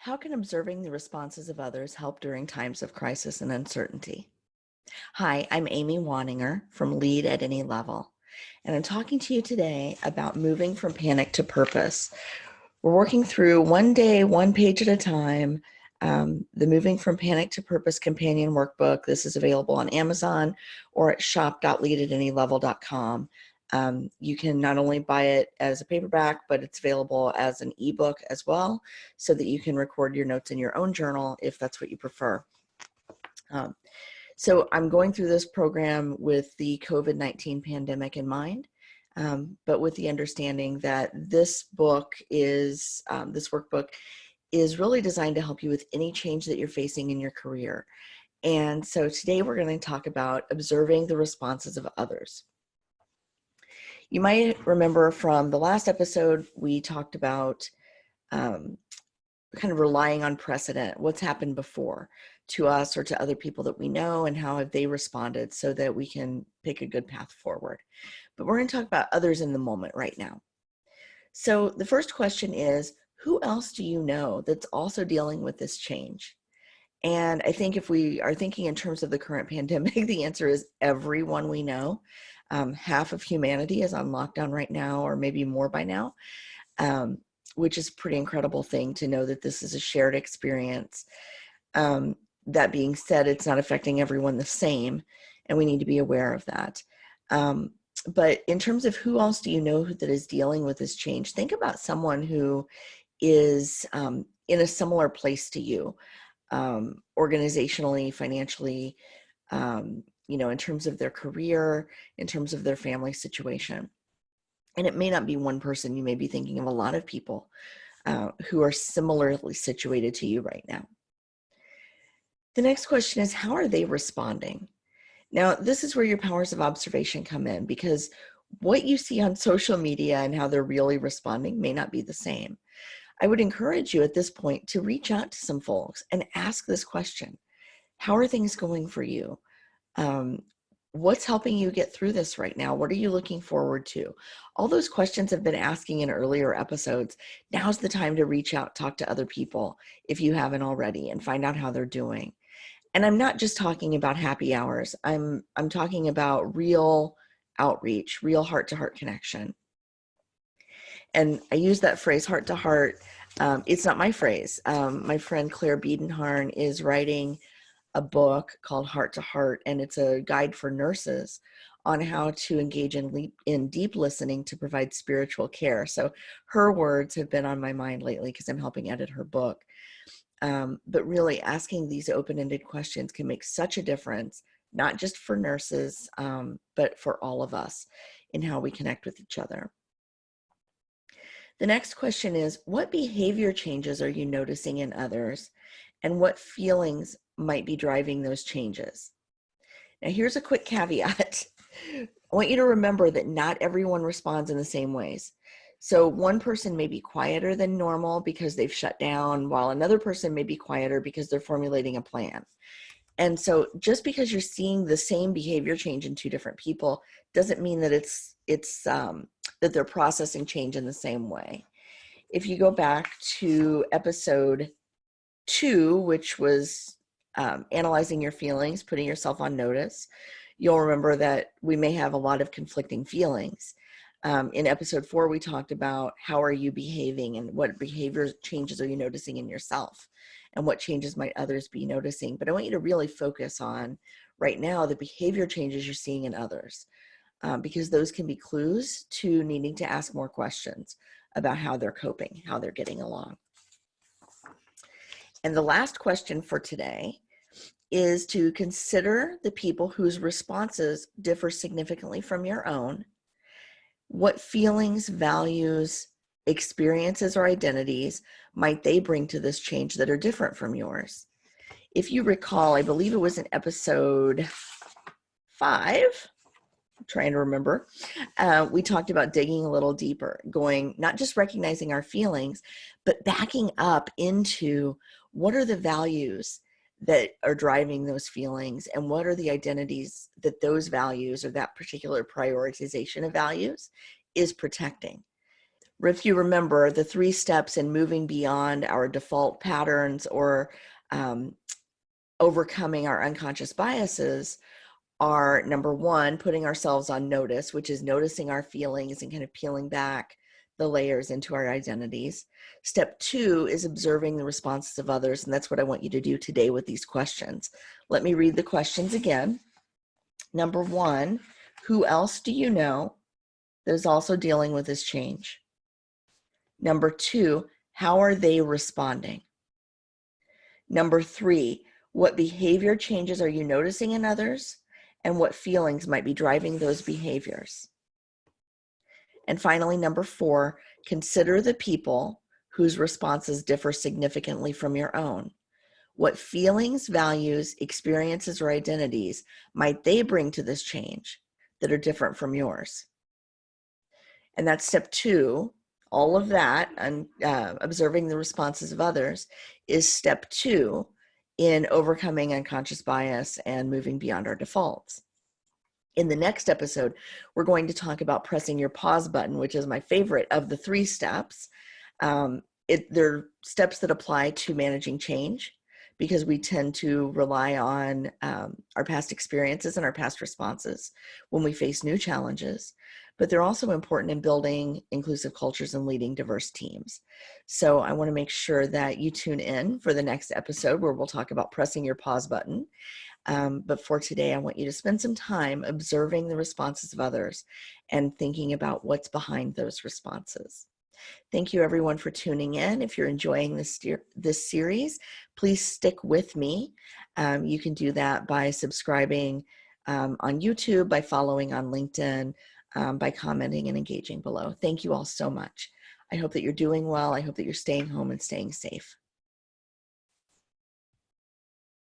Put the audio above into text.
How can observing the responses of others help during times of crisis and uncertainty? Hi, I'm Amy Waninger from Lead at Any Level, and I'm talking to you today about moving from panic to purpose. We're working through one day, one page at a time, the Moving from Panic to Purpose Companion Workbook. This is available on Amazon or at shop.leadatanylevel.com. You can not only buy it as a paperback, but it's available as an ebook as well, so that you can record your notes in your own journal if that's what you prefer. So I'm going through this program with the COVID-19 pandemic in mind, but with the understanding that this book is, this workbook is really designed to help you with any change that you're facing in your career. And so today we're going to talk about observing the responses of others. You might remember from the last episode, we talked about kind of relying on precedent, what's happened before to us or to other people that we know, and how have they responded so that we can pick a good path forward. But we're going to talk about others in the moment right now. So the first question is, who else do you know that's also dealing with this change? And I think if we are thinking in terms of the current pandemic, the answer is everyone we know. Half of humanity is on lockdown right now, or maybe more by now, which is a pretty incredible thing to know that this is a shared experience. That being said, it's not affecting everyone the same, and we need to be aware of that. But in terms of who else do you know that is dealing with this change, think about someone who is in a similar place to you, organizationally, financially, in terms of their career, in terms of their family situation. And it may not be one person. You may be thinking of a lot of people who are similarly situated to you right now. The next question is, how are they responding? Now, this is where your powers of observation come in, because what you see on social media and how they're really responding may not be the same. I would encourage you at this point to reach out to some folks and ask this question. How are things going for you? What's helping you get through this right now? What are you looking forward to? All those questions have been asking in earlier episodes. Now's the time to reach out, talk to other people if you haven't already, and find out how they're doing. And I'm not just talking about happy hours. I'm talking about real outreach, real heart-to-heart connection. And I use that phrase, heart to heart. It's not my phrase. My friend Claire Biedenharn is writing a book called Heart to Heart, and it's a guide for nurses on how to engage in deep listening to provide spiritual care. So her words have been on my mind lately because I'm helping edit her book. But really asking these open-ended questions can make such a difference, not just for nurses, but for all of us in how we connect with each other. The next question is, what behavior changes are you noticing in others, and what feelings might be driving those changes? Now, here's a quick caveat. I want you to remember that not everyone responds in the same ways. So one person may be quieter than normal because they've shut down, while another person may be quieter because they're formulating a plan. And so just because you're seeing the same behavior change in two different people doesn't mean that that they're processing change in the same way. If you go back to episode 2, which was analyzing your feelings, putting yourself on notice, you'll remember that we may have a lot of conflicting feelings. In episode 4, we talked about how are you behaving and what behavior changes are you noticing in yourself and what changes might others be noticing. But I want you to really focus on right now the behavior changes you're seeing in others, because those can be clues to needing to ask more questions about how they're coping, how they're getting along. And the last question for today is to consider the people whose responses differ significantly from your own. What feelings, values, experiences, or identities might they bring to this change that are different from yours? If you recall, I believe it was in episode 5, I'm trying to remember, we talked about digging a little deeper, going, not just recognizing our feelings, but backing up into what are the values that are driving those feelings, and what are the identities that those values or that particular prioritization of values is protecting. if you remember, the 3 steps in moving beyond our default patterns or overcoming our unconscious biases are, number 1, putting ourselves on notice, which is noticing our feelings and kind of peeling back the layers into our identities. Step 2 is observing the responses of others, and that's what I want you to do today with these questions. Let me read the questions again. Number 1, who else do you know that is also dealing with this change? Number 2, how are they responding? Number 3, what behavior changes are you noticing in others, and what feelings might be driving those behaviors? And finally, number 4, consider the people whose responses differ significantly from your own. What feelings, values, experiences, or identities might they bring to this change that are different from yours? And that's step 2. All of that, and observing the responses of others, is step 2 in overcoming unconscious bias and moving beyond our defaults. In the next episode, we're going to talk about pressing your pause button, which is my favorite of the 3 steps. They're steps that apply to managing change, because we tend to rely on our past experiences and our past responses when we face new challenges. But they're also important in building inclusive cultures and leading diverse teams. So I want to make sure that you tune in for the next episode where we'll talk about pressing your pause button. But for today, I want you to spend some time observing the responses of others and thinking about what's behind those responses. Thank you everyone for tuning in. If you're enjoying this series, please stick with me. You can do that by subscribing on YouTube, by following on LinkedIn, by commenting and engaging below. Thank you all so much. I hope that you're doing well. I hope that you're staying home and staying safe.